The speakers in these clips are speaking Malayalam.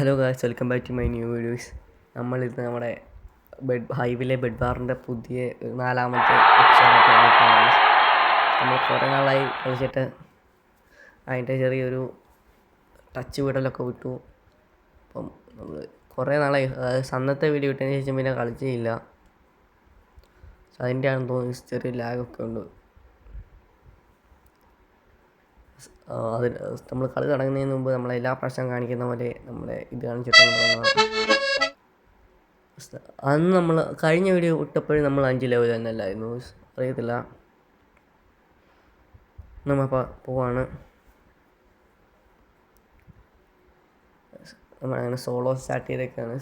Hello guys, welcome back to my new videos. നമ്മളിത് നമ്മുടെ ഹൈവിലെ ബെഡ് ബാറിൻ്റെ പുതിയ 4ാമത്തെ എപ്പിസോഡായിട്ട് നമ്മൾ കുറേ നാളായി കളിച്ചിട്ട് അതിൻ്റെ ചെറിയൊരു ടച്ച് വിടലൊക്കെ വിട്ടു. അപ്പം നമ്മൾ കുറേ നാളായി, അതായത് അന്നത്തെ വീഡിയോ ഇട്ടതിന് ശേഷം പിന്നെ കളിച്ചില്ല. അതിൻ്റെ ആണെന്ന് തോന്നുന്നു ചെറിയ ലാഗൊക്കെ ഉണ്ട്. അത് നമ്മൾ കളി തുടങ്ങുന്നതിന് മുമ്പ് നമ്മളെല്ലാ പ്രാവശ്യം കാണിക്കുന്ന പോലെ നമ്മളെ ഇത് കാണിച്ചിട്ടാണ് തുടങ്ങുക. അന്ന് നമ്മൾ കഴിഞ്ഞ വീഡിയോ ഇട്ടപ്പോഴും നമ്മൾ 5 ലെവൽ തന്നെ അല്ലായിരുന്നു, അറിയത്തില്ല. നമ്മപ്പോൾ പോവാണ്. നമ്മളങ്ങനെ സോളോ സ്റ്റാർട്ട് ചെയ്തേക്കാണ്.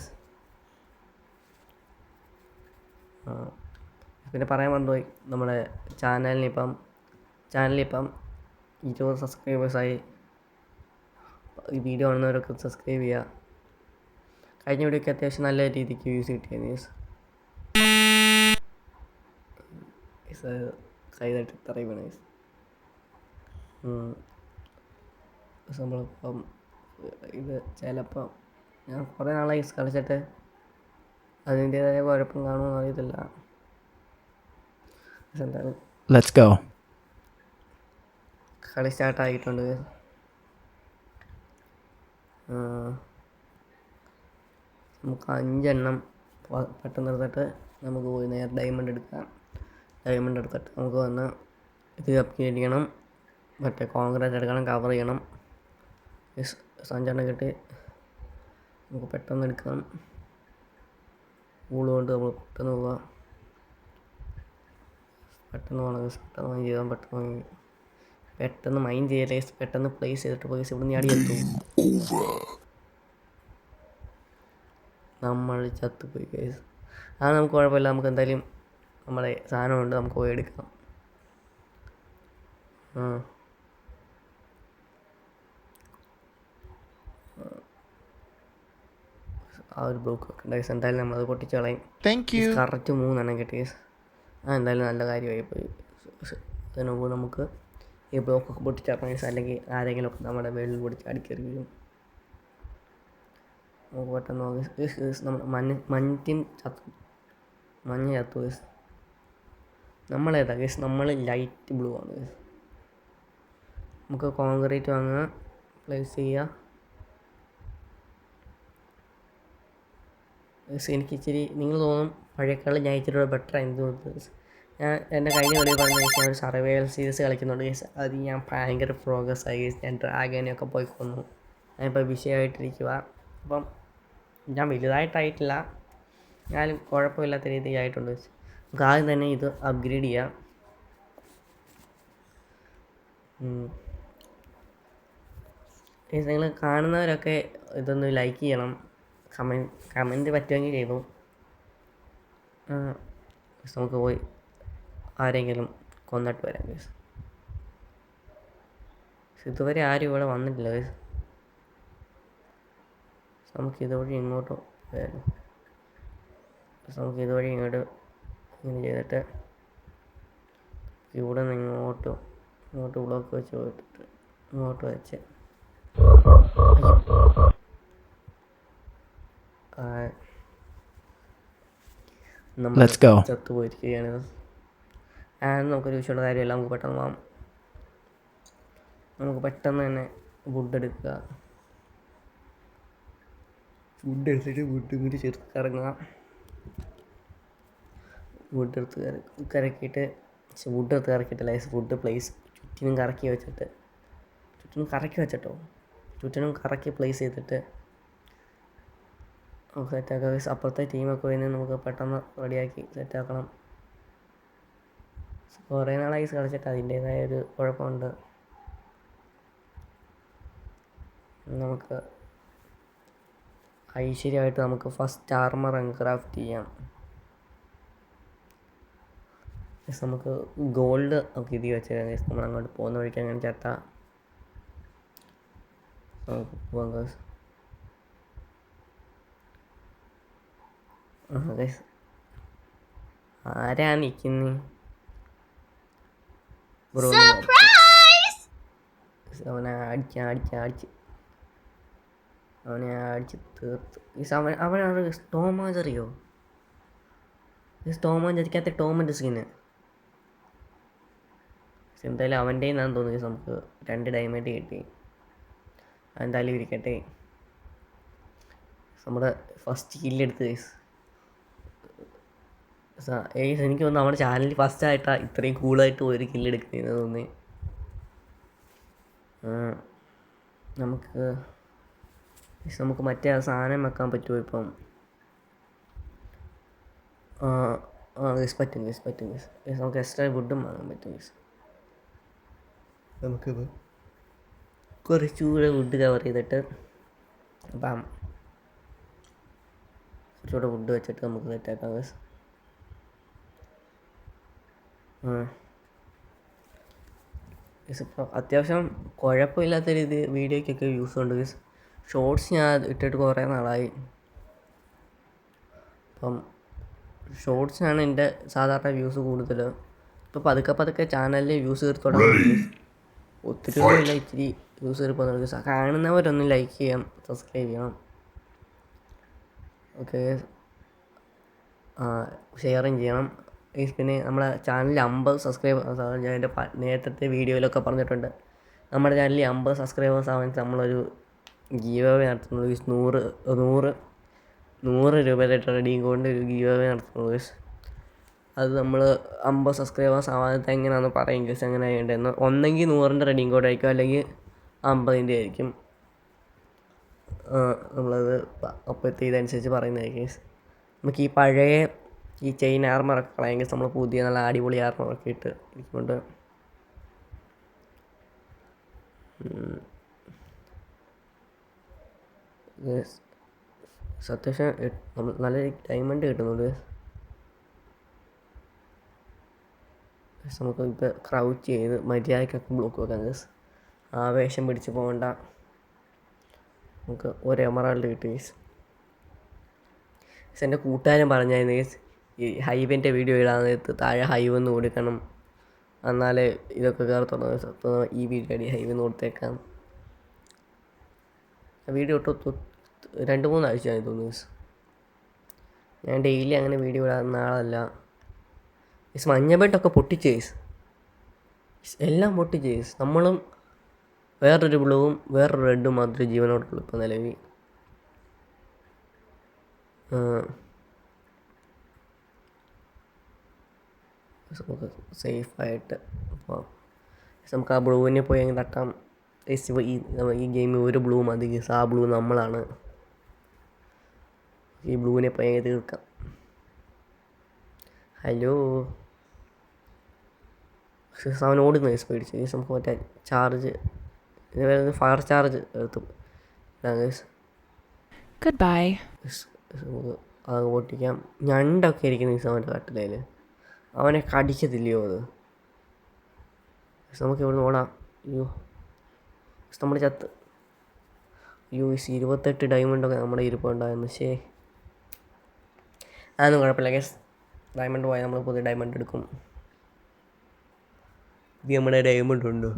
പിന്നെ പറയാൻ മറന്നുപോയി, നമ്മുടെ ചാനലിനിപ്പം 20 സബ്സ്ക്രൈബേഴ്സായി. ഈ വീഡിയോ കാണുന്നവരൊക്കെ സബ്സ്ക്രൈബ് ചെയ്യുക. കഴിഞ്ഞ വീഡിയോക്ക് അത്യാവശ്യം നല്ല രീതിക്ക് വ്യൂസ് കിട്ടിയത്. കൈ തട്ടി തറയുവാണ്. നമ്മളിപ്പം ഇത് ചിലപ്പോൾ ഞാൻ കുറേ നാളായി കളിച്ചിട്ട് അതിൻ്റേതായ കുഴപ്പം കാണുമെന്ന് അറിയത്തില്ല. എന്താണ് Let's go. കളി സ്റ്റാർട്ടായിട്ടുണ്ട്. നമുക്ക് 5 എണ്ണം പെട്ടെന്ന് എടുത്തിട്ട് നമുക്ക് പോയി നേരെ ഡയമണ്ട് എടുക്കാം. ഡയമണ്ട് എടുത്തിട്ട് നമുക്ക് വന്ന് ഇത് അപ്ഗ്രേഡ് ചെയ്യണം, മറ്റേ കോൺക്രീറ്റ് എടുക്കണം, കവർ ചെയ്യണം. 5 എണ്ണം കിട്ടി നമുക്ക് പെട്ടെന്ന് എടുക്കാം. കൊണ്ട് നമ്മൾ പെട്ടെന്ന് പോവാം. പെട്ടെന്ന് പോകണം, പെട്ടെന്ന് മൈൻഡ് ചെയ്താൽ പെട്ടെന്ന് മൈൻഡ് ചെയ്യലേ, പെട്ടെന്ന് പ്ലേസ് ചെയ്തിട്ട് പോയി ഇവിടുന്ന് അടിയെത്തും. നമ്മൾ ചത്തുപോയി കേസ്. അത് നമുക്ക് കുഴപ്പമില്ല, നമുക്ക് എന്തായാലും നമ്മുടെ സാധനമുണ്ട്, നമുക്ക് പോയി എടുക്കാം. ആ ഒരു ബ്ലോക്ക് വെക്കണ്ട കേസ്. എന്തായാലും നമ്മളത് പൊട്ടിച്ച് കളയും. കറക്റ്റ് 3 എണ്ണം കിട്ടി കേസ്. എന്തായാലും നല്ല കാര്യമായി പോയി. അതിന് മുമ്പ് നമുക്ക് ഈ ബ്ലോക്കൊക്കെ പൊട്ടിച്ചേർക്കണം കേസ്, അല്ലെങ്കിൽ ആരെങ്കിലുമൊക്കെ നമ്മുടെ വെള്ളിൽ പൊടിച്ച് അടിക്കറി വീഴും. നമുക്ക് പെട്ടെന്ന് നമ്മുടെ മഞ്ഞ ചത്തു കേസ്. നമ്മളേതാ കേസ്? നമ്മൾ ലൈറ്റ് ബ്ലൂ ആണ് കേസ്. നമുക്ക് കോൺക്രീറ്റ് വാങ്ങുക, പ്ലേസ് ചെയ്യുക. എനിക്ക് ഇച്ചിരി നിങ്ങൾ തോന്നും പഴയക്കാളും ഞാൻ ഇച്ചിരി ബെറ്റർ ആയിരുന്നു തോന്നുന്നത്. ഞാൻ എൻ്റെ കഴിഞ്ഞ കളി പറഞ്ഞ ഞാൻ ഒരു സർവൈവൽ സീരീസ് കളിക്കുന്നുണ്ട് കേസ്. അത് ഞാൻ ഭയങ്കര പ്രോഗ്രസ് ആയി കേസ്. ഞാൻ ഡ്രാഗനെയൊക്കെ പോയി കൊന്നു. ഞാനിപ്പോൾ വിഷയമായിട്ടിരിക്കുക. അപ്പം ഞാൻ വലുതായിട്ടായിട്ടില്ല, ഞാനും കുഴപ്പമില്ലാത്ത രീതിയിലായിട്ടുണ്ട്. നമുക്ക് ആദ്യം തന്നെ ഇത് അപ്ഗ്രേഡ് ചെയ്യാം. നിങ്ങൾ കാണുന്നവരൊക്കെ ഇതൊന്ന് ലൈക്ക് ചെയ്യണം, കമൻറ്റ് പറ്റുമെങ്കിൽ ചെയ്തു. നമുക്ക് പോയി ആരെങ്കിലും കൊന്നിട്ട് വരാം കേസ്. ഇതുവരെ ആരും ഇവിടെ വന്നിട്ടില്ല കേസ്. നമുക്ക് ഇതുവഴി ഇങ്ങോട്ട് വരാം. നമുക്ക് ഇതുവഴി ഇങ്ങോട്ട് ഇങ്ങനെ ചെയ്തിട്ട് ഇവിടെ നിന്ന് ഇങ്ങോട്ട് ബ്ലോക്ക് വെച്ച് പോയിട്ട് ഇങ്ങോട്ട് വെച്ച് നമ്മൾ ചത്തുപോയിരിക്കുകയാണ്. നമുക്കൊരു വിഷയമുള്ള കാര്യമല്ല, നമുക്ക് പെട്ടെന്ന് പോകാം. നമുക്ക് പെട്ടെന്ന് തന്നെ വുഡ് എടുക്കുക. വുഡ് എടുത്തിട്ട് വുഡ് ഇങ്ങോട്ട് ചേർത്ത് കറങ്ങുക. വുഡ് എടുത്ത് കറക്കിയിട്ട് വുഡ് പ്ലേസ് ചുറ്റിനും കറക്കി വെച്ചിട്ടോ ചുറ്റിനും കറക്കി പ്ലേസ് ചെയ്തിട്ട് നമുക്ക് സെറ്റാക്കാം. അപ്പുറത്തെ ടീമൊക്കെ വരുന്നത് നമുക്ക് പെട്ടെന്ന് റെഡിയാക്കി സെറ്റാക്കണം. കുറേ നാളായി കളിച്ചിട്ട് അതിൻ്റേതായ ഒരു കുഴപ്പമുണ്ട്. നമുക്ക് ഐശ്വര്യമായിട്ട് നമുക്ക് ഫസ്റ്റ് ആർമർ ക്രാഫ്റ്റ് ചെയ്യാം. നമുക്ക് ഗോൾഡ് ഒക്കെ ഇതിൽ വെച്ചാൽ നമ്മൾ അങ്ങോട്ട് പോകുന്ന വഴിക്ക് അങ്ങനെ ചത്താൽ പോകാം ഗൈസ്. ആരാ നിൽക്കുന്നത്? അവനെ അടിച്ച് അവനെ അടിച്ച് തീർത്ത്. അവനാണ് ടോമാജറിയോ? ടോമാജറിക്കകത്ത് ടോമിൻ്റെ സ്കിന്ന്. എന്തായാലും അവൻ്റെ നിന്നാന്ന് തോന്നുന്നു നമുക്ക് 2 ഡയമണ്ട് കിട്ടി. എന്തായാലും ഇരിക്കട്ടെ. നമ്മുടെ ഫസ്റ്റ് കില്ലെടുത്ത് എനിക്ക് തോന്നുന്നു നമ്മുടെ ചാനലിൽ ഫസ്റ്റായിട്ടാണ് ഇത്രയും കൂളായിട്ട് ഒരു കില്ലെടുക്കുന്നതെന്ന് തോന്നി. നമുക്ക് മറ്റേ സാധനം വെക്കാൻ പറ്റുമോ ഇപ്പം? പറ്റും നമുക്ക് എക്സ്ട്രാ വുഡും വാങ്ങാൻ പറ്റും. നമുക്കിപ്പോൾ കുറച്ചുകൂടെ വുഡ് കവർ ചെയ്തിട്ട് അപ്പം കുറച്ചുകൂടെ വുഡ് വെച്ചിട്ട് നമുക്ക് സെറ്റാക്കാം. ഇപ്പോൾ അത്യാവശ്യം കുഴപ്പമില്ലാത്ത രീതി വീഡിയോയ്ക്കൊക്കെ യൂസ് ഉണ്ട്. ഷോർട്സ് ഞാൻ ഇട്ടിട്ട് കുറേ നാളായി. അപ്പം ഷോർട്സിനാണ് എൻ്റെ സാധാരണ വ്യൂസ് കൂടുതൽ. ഇപ്പോൾ പതുക്കെ ചാനലിൽ വ്യൂസ് കയറി തുടങ്ങി. ഒത്തിരി ഒന്നുമില്ല, ഇച്ചിരി വ്യൂസ് കയറി പോകുന്നുണ്ട്. കാണുന്നവരൊന്ന് ലൈക്ക് ചെയ്യാം, സബ്സ്ക്രൈബ് ചെയ്യണം. ഓക്കെ, ഷെയറും ചെയ്യണം. പിന്നെ നമ്മുടെ ചാനലിൽ 50 സബ്സ്ക്രൈബേഴ്സ് ആവാൻ ഞാൻ എൻ്റെ നേരത്തെ വീഡിയോയിലൊക്കെ പറഞ്ഞിട്ടുണ്ട്. നമ്മുടെ ചാനലിൽ 50 സബ്സ്ക്രൈബേഴ്സ് ആവാൻ നമ്മളൊരു ഗീവ് അവേ നടത്തുന്നത്. 100 രൂപയുടെ ട്രേഡിങ് കൊണ്ട് ഒരു ഗീവ് അവേ നടത്തുന്നത്. അത് നമ്മൾ 50 സബ്സ്ക്രൈബേഴ്സ് ആവാനത്തെ എങ്ങനെയാണെന്ന് പറയും ഗസ്. എങ്ങനെ ചെയ്യേണ്ടതെന്ന്. ഒന്നെങ്കിൽ 100ൻ്റെ റെഡിങ് കോഡ് ആയിരിക്കും, അല്ലെങ്കിൽ 50ൻ്റെ ആയിരിക്കും. നമ്മളത് അപ്പോഴത്തെ ഇതനുസരിച്ച് പറയുന്നതായിരിക്കും. നമുക്ക് ഈ പഴയ ഈ ചെയിൻ ആർമറൊക്കെ കളയെങ്കിൽ നമ്മൾ പുതിയ നല്ല അടിപൊളി ആർമറൊക്കെ ഇട്ട് ഇരിക്കുന്നുണ്ട്. അത്യാവശ്യം നല്ല ഡയമണ്ട് കിട്ടുന്നുണ്ട്. നമുക്ക് ഇപ്പോൾ ക്രൗച്ച് ചെയ്ത് മര്യാദയ്ക്കൊക്കെ ബ്ലോക്ക് വെക്കാം ഗസ്. ആവേശം പിടിച്ച് പോകണ്ട. നമുക്ക് ഒരു എമറാൾഡ് കിട്ടി. എൻ്റെ കൂട്ടുകാരൻ പറഞ്ഞായിരുന്നു ഈ ഹൈവിൻ്റെ വീഡിയോ ഇടാൻ നേരത്ത് താഴെ ഹൈവ് ഒന്ന് കൊടുക്കണം, എന്നാലേ ഇതൊക്കെ കയറത്തുള്ളൂ. അപ്പോൾ ഈ വീഡിയോ അടി ഹൈവ് ഒന്ന് കൊടുത്തേക്കാം. വീഡിയോ ഇട്ട് 2-3 ആഴ്ചയായി തോന്നുന്നു. ഞാൻ ഡെയിലി അങ്ങനെ വീഡിയോ ഇടാവുന്ന ആളല്ല. മഞ്ഞബെട്ടൊക്കെ പൊട്ടിച്ച് എല്ലാം പൊട്ടിച്ച് നമ്മളും വേറൊരു ബ്ലൂവും വേറൊരു റെഡും മാത്രമേ ജീവനോടുള്ളൂ ഇപ്പോൾ നിലവിൽ. നമുക്ക് സേഫായിട്ട് അപ്പോൾ നമുക്ക് ആ ബ്ലൂവിനെ പോയി അങ്ങ് തട്ടാം. ഈ ഗെയിമിൽ ഒരു ബ്ലൂ മതി. ആ ബ്ലൂ നമ്മളാണ്. ഈ ബ്ലൂവിനെ പോയി അങ്ങ് തീർക്കാം. ഹലോ, അവൻ ഓടുന്ന പേടിച്ച്. നമുക്ക് മറ്റേ ചാർജ് ഫയർ ചാർജ് എടുത്തു. Good bye. നമുക്ക് അത് പൊട്ടിക്കാം. ഞണ്ടൊക്കെ ഇരിക്കുന്ന അവൻ്റെ കട്ടിലയിൽ. അവനെ കടിക്കത്തില്ലയോ അത്? നമുക്ക് ഇവിടുന്ന് ഓടാം. അയ്യോ, നമ്മൾ ചത്ത്. അയ്യോ, 28 ഡയമണ്ടൊക്കെ നമ്മുടെ ഇരിപ്പുണ്ടായിരുന്നു. അതൊന്നും കുഴപ്പമില്ല ഗസ്. ഡയമണ്ട് പോയാൽ നമ്മൾ പുതിയ ഡയമണ്ട് എടുക്കും. ഇത് നമ്മുടെ ഡയമണ്ട് ഉണ്ടോ?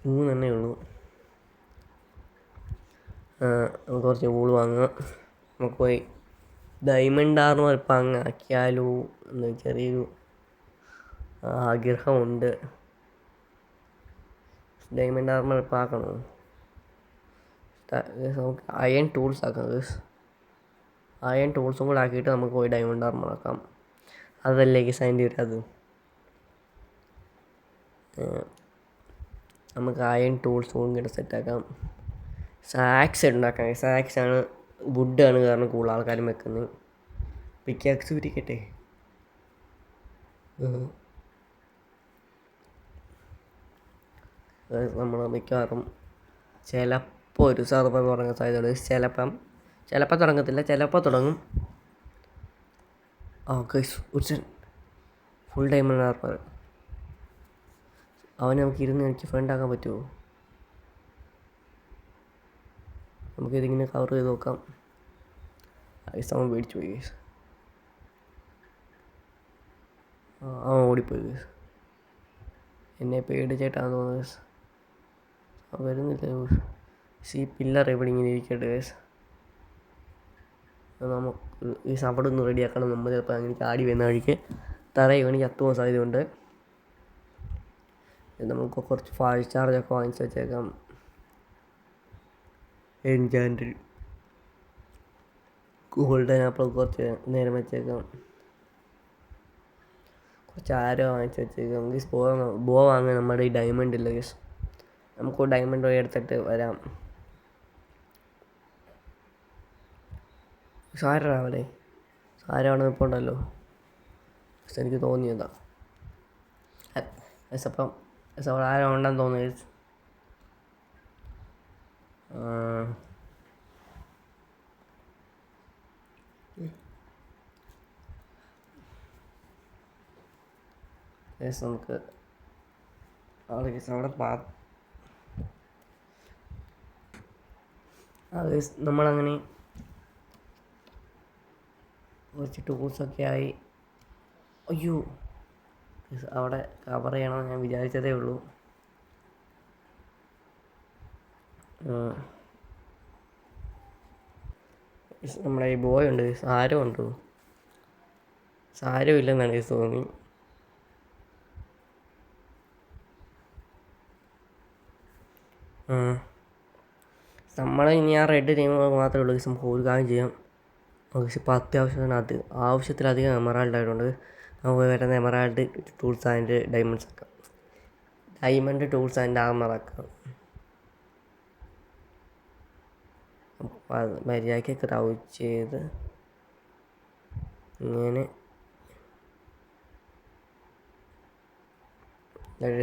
3 എണ്ണേ ഉള്ളൂ. നമുക്ക് കുറച്ച് വൂൾ വാങ്ങുക. നമുക്ക് പോയി ഡയമണ്ട് ആർമർ ഇപ്പം അങ്ങ് ആക്കിയാലോ എന്ന് ചെറിയൊരു ആഗ്രഹമുണ്ട്. ഡയമണ്ട് ആർമർ ഇപ്പം ആക്കണോ? നമുക്ക് അയൺ ടൂൾസ് ആക്കാം. അയൺ ടൂൾസും കൂടെ ആക്കിയിട്ട് നമുക്ക് പോയി ഡയമണ്ട് ആർമർ ആക്കാം. അതല്ലേ അതിൻ്റെ ഒരു അത്. നമുക്ക് അയൺ ടൂൾസും കൂടെ സെറ്റാക്കാം. സാക്സ് ഉണ്ടാക്കാം. സാക്സാണ് വുഡാണ് കാരണം കൂടുതൽ ആൾക്കാരും വെക്കുന്നത്. പിക്കാക്സ് പിടിക്കട്ടെ. നമ്മൾ മിക്കവാറും ചിലപ്പോൾ ഒരു സർവർ തുടങ്ങാൻ സാധ്യതയുണ്ട്. ചിലപ്പോൾ തുടങ്ങത്തില്ല, ചിലപ്പോൾ തുടങ്ങും. ഗൈസ്, ഒരു ഫുൾ ഡയമണ്ട് ആർമർ. അവനെ നമുക്ക് എനിക്ക് ഫ്രണ്ട് ആക്കാൻ പറ്റുമോ? നമുക്കിതിങ്ങനെ കവർ ചെയ്ത് നോക്കാം. അവൻ പേടിച്ചു പോയി. അവൻ ഓടിപ്പോയി. എന്നെ പേടിച്ചിട്ടാന്ന് തോന്നുന്നത്. അവൻ വരുന്നില്ല. ഈ പില്ലർ ഇവിടെ ഇങ്ങനെ ഇരിക്കട്ടെ ഗൈസ്. നമുക്ക് ഈ അവിടെ ഒന്ന് റെഡിയാക്കണം. നമ്മൾ ചിലപ്പോൾ അങ്ങനെ ചാടി വരുന്ന വഴിക്ക് തറയിൽ വീണ് ചത്തുപോകാൻ സാധ്യതയുണ്ട്. നമുക്ക് കുറച്ച് ഫാസ്റ്റ് ചാർജൊക്കെ വാങ്ങിച്ച് വെച്ചേക്കാം. എൻജാൻഡ് ഗോൾഡൻ ആപ്പിൾ കുറച്ച് നേരം വെച്ചേക്കാം. കുറച്ച് ആരോ വാങ്ങിച്ച് വെച്ചേക്കാം. ഗീസ് ബോ വാങ്ങാൻ നമ്മുടെ ഈ ഡയമണ്ട് ഇല്ല ഗീസ്. നമുക്ക് ഡയമണ്ട് പോയി എടുത്തിട്ട് വരാം. സാരവിടെ ഇപ്പോൾ ഉണ്ടല്ലോ. എനിക്ക് തോന്നിയതാ അപ്പം അവിടെ ആരോ ഉണ്ടെന്ന് തോന്നി. നമുക്ക് അവിടെ നമ്മളങ്ങനെ കുറച്ച് ടൂൾസൊക്കെ ആയി. അയ്യോ, അവിടെ കവർ ചെയ്യണമെന്ന് ഞാൻ വിചാരിച്ചതേ ഉള്ളൂ. നമ്മുടെ ഈ ബോയ് ഉണ്ട്, സാരം ഉണ്ടോ? സാരം ഇല്ലെന്നാണ് തോന്നി. നമ്മൾ ഇനി ആ റെഡ് ടീം മാത്രമേ ഉള്ളൂ. നമുക്ക് ഒരു കാര്യം ചെയ്യാം. നമുക്ക് ഇപ്പോൾ ആവശ്യത്തിലധികം എമറാൾഡ് ആയതുകൊണ്ട് നമുക്ക് വരുന്ന എമറാൾഡ് ടൂൾസ് ആൻഡ് ഡയമണ്ട്സ് ആക്കാം. ഡയമണ്ട് ടൂൾസ് ആൻഡ് ആർമറാക്കാം. മര്യാദയ്ക്ക് ക്രൗച്ച് ചെയ്ത് ഇങ്ങനെ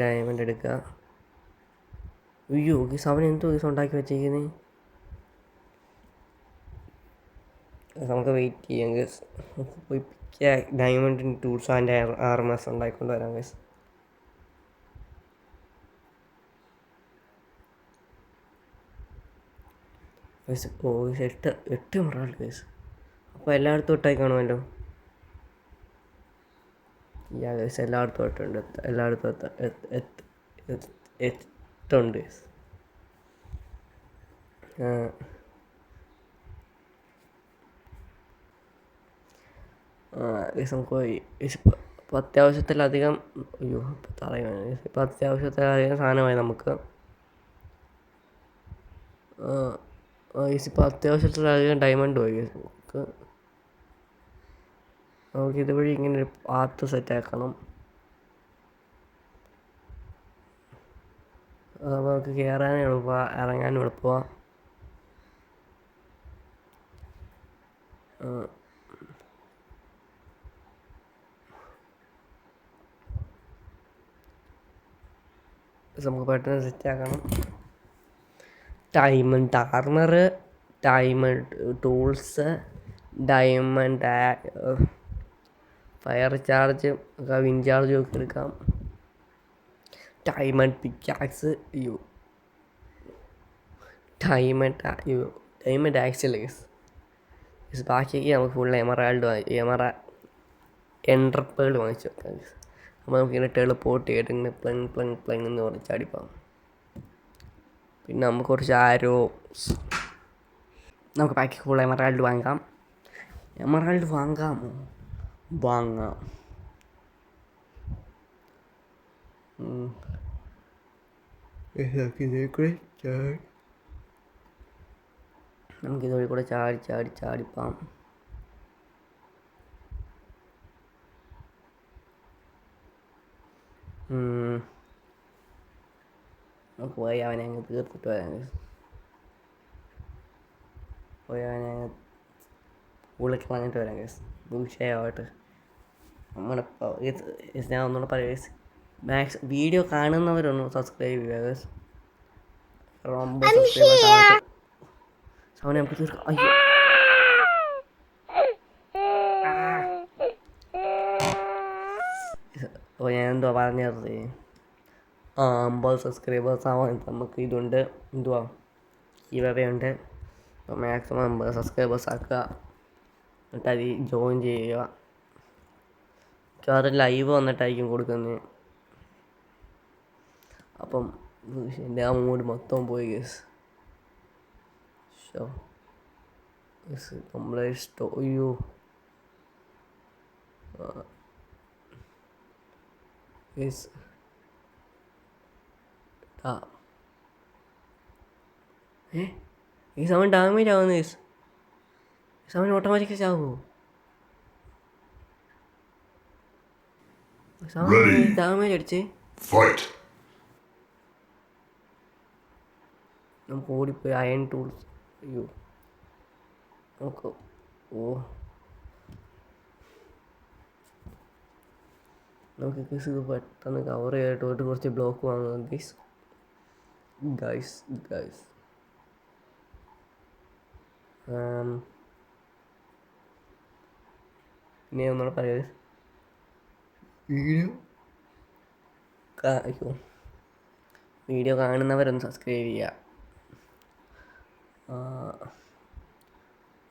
ഡയമണ്ട് എടുക്കുക. അയ്യോ ഗീസ്, അവൻ എന്തോ ഗീസ് ഉണ്ടാക്കി വെച്ചിരിക്കുന്നത്. നമുക്ക് വെയിറ്റ് ചെയ്യാം ഗീസ്. പോയി ഡയമണ്ടിൻ്റെ ടൂൾസ് ആൻഡ് ആർമേഴ്സ് ഉണ്ടാക്കിക്കൊണ്ട് വരാം ഗീസ്. എട്ട് എമറാൾഡ് ഗൈസ്. അപ്പോൾ എല്ലായിടത്തും ഇട്ടായി കാണുമല്ലോ. ഗൈസ് എല്ലായിടത്തും ഇട്ടുണ്ട്. എല്ലായിടത്തും എട്ടുണ്ട് ഗൈസ്. നമുക്ക് ഇപ്പോൾ അത്യാവശ്യത്തിലധികം ഇപ്പോൾ അത്യാവശ്യത്തിലധികം സാധനമായി നമുക്ക്. ഇപ്പോൾ അത്യാവശ്യത്തിലധികം ഡയമണ്ട് പോയി. നമുക്ക് ഇതുവഴി ഇങ്ങനെ ഒരു പാത്ത് സെറ്റാക്കണം. നമുക്ക് കയറാനും എളുപ്പമാണ്, ഇറങ്ങാനും എളുപ്പമാണ്. നമുക്ക് പെട്ടെന്ന് സെറ്റാക്കണം. Diamond armour, diamond tools, diamond fire charge, wind ചാർജും ഒക്കെ എടുക്കാം. ഡയമണ്ട് പിക്കാക്സ്, ഡയമണ്ട് ആക്സിൽ ബാക്കിയൊക്കെ നമുക്ക് ഫുൾ എൻട്രപ്പേൾ വാങ്ങിച്ചു വെക്കാം. അപ്പോൾ നമുക്കിങ്ങനെ ടെളിപ്പോർട്ട് ചെയ്തിട്ട് ഇങ്ങനെ പ്ലങ് എന്ന് പറഞ്ഞ് ചാടിപ്പാം. പിന്നെ നമുക്ക് കുറച്ച് നമുക്ക് ബാക്കി ഫുൾ എമറാൾഡ് വാങ്ങാം. വാങ്ങാം. നമുക്കിതുവഴി കൂടെ ചാടിപ്പാം. നമുക്ക് പോയി അവനെ അങ്ങ് തീർത്തിട്ട് വരാം. പോയി അവനെ അങ്ങ് ഉള്ളിൽ കളഞ്ഞിട്ട് വരാം കേസ്. വിഷയമായിട്ട് നമ്മളിപ്പോൾ ഞാൻ ഒന്നുകൂടെ പറയാം. വീഡിയോ കാണുന്നവരൊന്ന് സബ്സ്ക്രൈബ് ചെയ്യുക കേസ്. ரொம்ப സബ്സ്ക്രൈബേഴ്സ് അവനെ നമുക്ക് തീർക്കാം. അയ്യോ, അപ്പോൾ ഞാൻ എന്തോ പറഞ്ഞത്, 50 സബ്സ്ക്രൈബേഴ്സ് ആവാൻ നമുക്ക് ഇതുണ്ട്, ഇവയുണ്ട്. അപ്പോൾ മാക്സിമം 50 സബ്സ്ക്രൈബേഴ്സ് ആക്കുക. എന്നിട്ട് അതിൽ ജോയിൻ ചെയ്യുക. മിക്കവാറും ലൈവ് വന്നിട്ടായിരിക്കും കൊടുക്കുന്നത്. അപ്പം എൻ്റെ ആ മൂഡ് മൊത്തം പോയി കേസ്. ഷോ നമ്മളെ അയ്യോ യെസ് ആ ഈ സമയം ഡാമേജ് ആവുന്നു യെസ് സമയം ഓട്ടോമാറ്റിക്കലി ചാവുമോ സമയം ഡാമേജ് അടിച്ച് നമുക്ക് ഓടിപ്പോയി അയൺ ടൂൾസ് അയ്യോ നമുക്ക് നമുക്ക് ഗൈസ് ഇത് പെട്ടെന്ന് കവർ ചെയ്തിട്ട് പോയിട്ട് കുറച്ച് ബ്ലോക്ക് വാങ്ങുക ഗൈസ് പിന്നെ ഒന്നുകൂടെ പറയാം വീഡിയോ കാണുന്നവരൊന്ന് സബ്സ്ക്രൈബ് ചെയ്യുക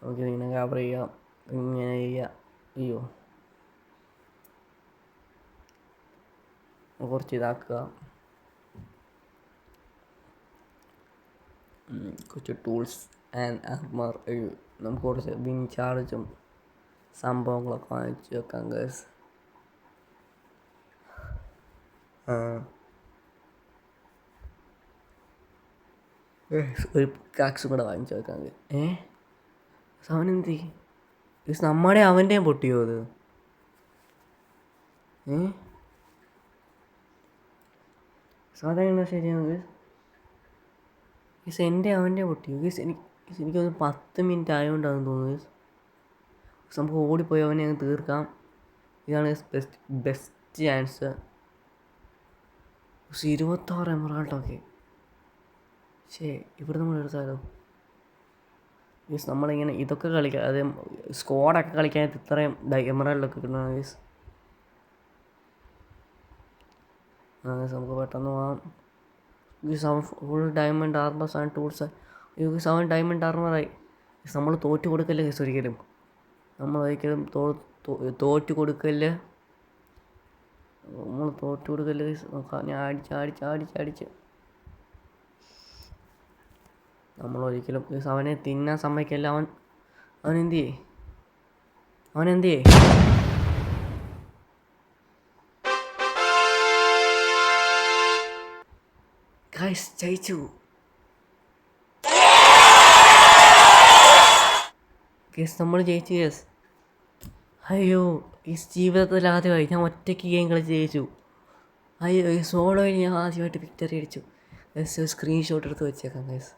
നമുക്ക് ഇങ്ങനെ കവർ ചെയ്യാം ഇങ്ങനെ ചെയ്യാം അയ്യോ കുറച്ച് ഇതാക്കുക കുറച്ച് ടൂൾസ് ആൻഡ് ആർമർ നമുക്ക് കുറച്ച് വിൻ ചാർജും സംഭവങ്ങളൊക്കെ വാങ്ങിച്ച് വെക്കാം ഗൈസ് ഒരു കാക്സും കൂടെ വാങ്ങിച്ചു വെക്കാം അവനെന്തി നമ്മുടെ അവൻ്റെയും പൊട്ടിയോ അത് സാധാരണ ശരിയാണ് ഗീസ് എൻ്റെ അവൻ്റെ പൊട്ടിയോ എനിക്കൊന്ന് 10 മിനിറ്റ് ആയതുകൊണ്ടാണെന്ന് തോന്നുന്നു നമുക്ക് ഓടിപ്പോയി അവനെ അങ്ങ് തീർക്കാം ഇതാണ് ബെസ്റ്റ് ചാൻസ് 26 എമറാൾഡൊക്കെ ഇവിടെ നമ്മൾ എടുത്താലോ ഗീസ് നമ്മളിങ്ങനെ ഇതൊക്കെ കളിക്കാം അത് സ്ക്വാഡൊക്കെ കളിക്കാൻ ഇത്രയും എമറാൾഡൊക്കെ കിട്ടണം ഗീസ് നമുക്ക് പെട്ടെന്ന് പോകാം full diamond armours and tools 7 diamond ആർമറായി നമ്മൾ തോറ്റു കൊടുക്കല്ലേ ഗൈസ് ഒരിക്കലും നമ്മൾ ഒരിക്കലും തോറ്റു കൊടുക്കല്ലേ ഗൈസ് നോക്കാം ഞാൻ അടിച്ച് നമ്മളൊരിക്കലും ഗൈസ് അവനെ തിന്നാൻ സമ്മതിക്കല്ല അവനെന്തിയേ ഗൈസ് ജയിച്ചു ഗൈസ് നമ്മൾ ജയിച്ചു ഗൈസ് അയ്യോ ഈ ജീവിതത്തിൽ ആദ്യമായി ഞാൻ ഒറ്റയ്ക്ക് ഗെയിം കളിച്ച് ജയിച്ചു അയ്യോ ഈ സോളോയിൽ ഞാൻ ആദ്യമായിട്ട് വിക്ടറി അടിച്ചു ഗൈസ് സ്ക്രീൻഷോട്ട് എടുത്ത് വെച്ചേക്കാം ഗൈസ്